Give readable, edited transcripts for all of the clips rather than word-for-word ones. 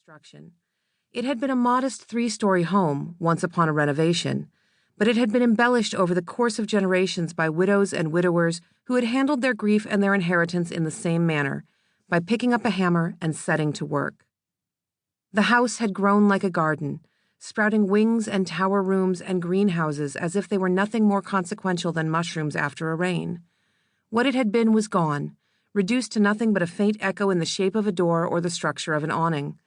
construction. It had been a modest 3-story home once upon a renovation, but it had been embellished over the course of generations by widows and widowers who had handled their grief and their inheritance in the same manner, by picking up a hammer and setting to work. The house had grown like a garden, sprouting wings and tower rooms and greenhouses as if they were nothing more consequential than mushrooms after a rain. What it had been was gone, reduced to nothing but a faint echo in the shape of a door or the structure of an awning.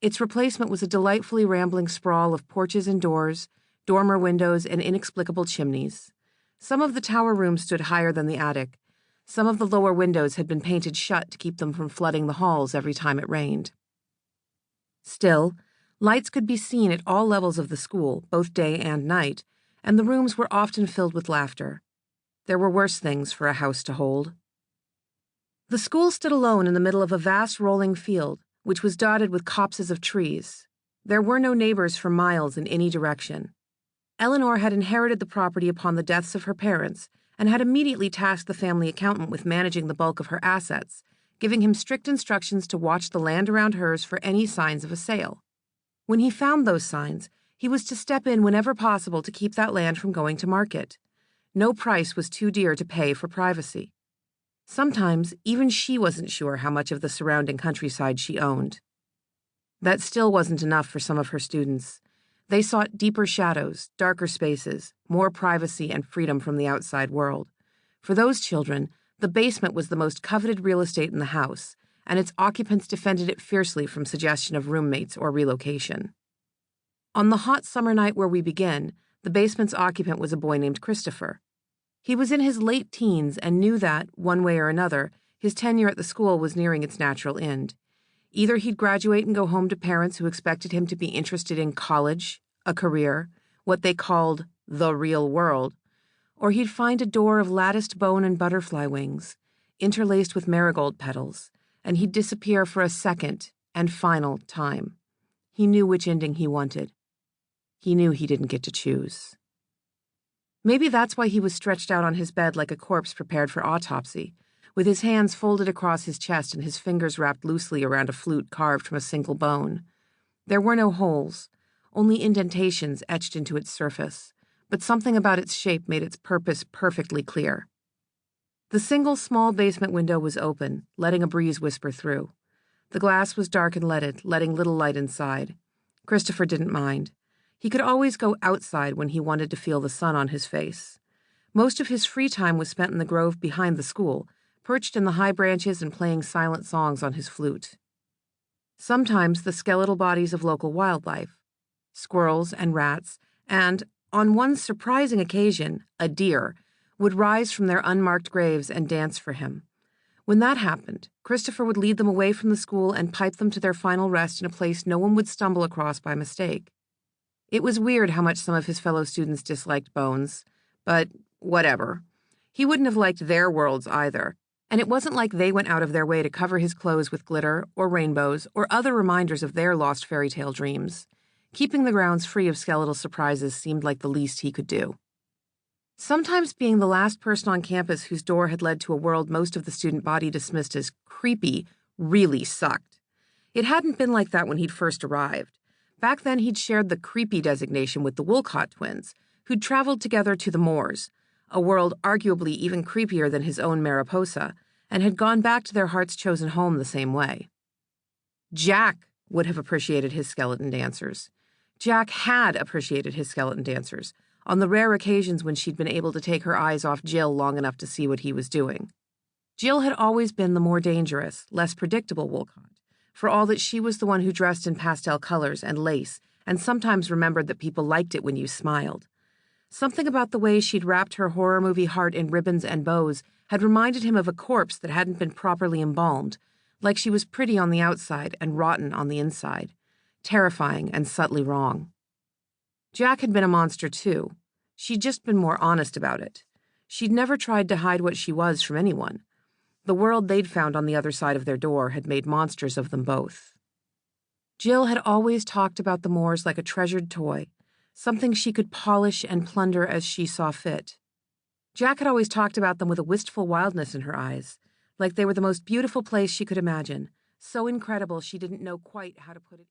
Its replacement was a delightfully rambling sprawl of porches and doors, dormer windows, and inexplicable chimneys. Some of the tower rooms stood higher than the attic. Some of the lower windows had been painted shut to keep them from flooding the halls every time it rained. Still, lights could be seen at all levels of the school, both day and night, and the rooms were often filled with laughter. There were worse things for a house to hold. The school stood alone in the middle of a vast rolling field, which was dotted with copses of trees. There were no neighbors for miles in any direction. Eleanor had inherited the property upon the deaths of her parents and had immediately tasked the family accountant with managing the bulk of her assets, giving him strict instructions to watch the land around hers for any signs of a sale. When he found those signs, he was to step in whenever possible to keep that land from going to market. No price was too dear to pay for privacy. Sometimes, even she wasn't sure how much of the surrounding countryside she owned. That still wasn't enough for some of her students. They sought deeper shadows, darker spaces, more privacy and freedom from the outside world. For those children, the basement was the most coveted real estate in the house, and its occupants defended it fiercely from suggestion of roommates or relocation. On the hot summer night where we begin, the basement's occupant was a boy named Christopher. He was in his late teens and knew that, one way or another, his tenure at the school was nearing its natural end. Either he'd graduate and go home to parents who expected him to be interested in college, a career, what they called the real world, or he'd find a door of latticed bone and butterfly wings, interlaced with marigold petals, and he'd disappear for a second and final time. He knew which ending he wanted. He knew he didn't get to choose. Maybe that's why he was stretched out on his bed like a corpse prepared for autopsy, with his hands folded across his chest and his fingers wrapped loosely around a flute carved from a single bone. There were no holes, only indentations etched into its surface, but something about its shape made its purpose perfectly clear. The single small basement window was open, letting a breeze whisper through. The glass was dark and leaded, letting little light inside. Christopher didn't mind. He could always go outside when he wanted to feel the sun on his face. Most of his free time was spent in the grove behind the school, perched in the high branches and playing silent songs on his flute. Sometimes the skeletal bodies of local wildlife, squirrels and rats, and, on one surprising occasion, a deer, would rise from their unmarked graves and dance for him. When that happened, Christopher would lead them away from the school and pipe them to their final rest in a place no one would stumble across by mistake. It was weird how much some of his fellow students disliked Bones, but whatever. He wouldn't have liked their worlds either, and it wasn't like they went out of their way to cover his clothes with glitter or rainbows or other reminders of their lost fairy tale dreams. Keeping the grounds free of skeletal surprises seemed like the least he could do. Sometimes being the last person on campus whose door had led to a world most of the student body dismissed as creepy really sucked. It hadn't been like that when he'd first arrived. Back then, he'd shared the creepy designation with the Woolcott twins, who'd traveled together to the moors, a world arguably even creepier than his own Mariposa, and had gone back to their heart's chosen home the same way. Jack would have appreciated his skeleton dancers. Jack had appreciated his skeleton dancers, on the rare occasions when she'd been able to take her eyes off Jill long enough to see what he was doing. Jill had always been the more dangerous, less predictable Woolcott, for all that she was the one who dressed in pastel colors and lace, and sometimes remembered that people liked it when you smiled. Something about the way she'd wrapped her horror movie heart in ribbons and bows had reminded him of a corpse that hadn't been properly embalmed, like she was pretty on the outside and rotten on the inside, terrifying and subtly wrong. Jack had been a monster too. She'd just been more honest about it. She'd never tried to hide what she was from anyone. The world they'd found on the other side of their door had made monsters of them both. Jill had always talked about the moors like a treasured toy, something she could polish and plunder as she saw fit. Jack had always talked about them with a wistful wildness in her eyes, like they were the most beautiful place she could imagine, so incredible she didn't know quite how to put it.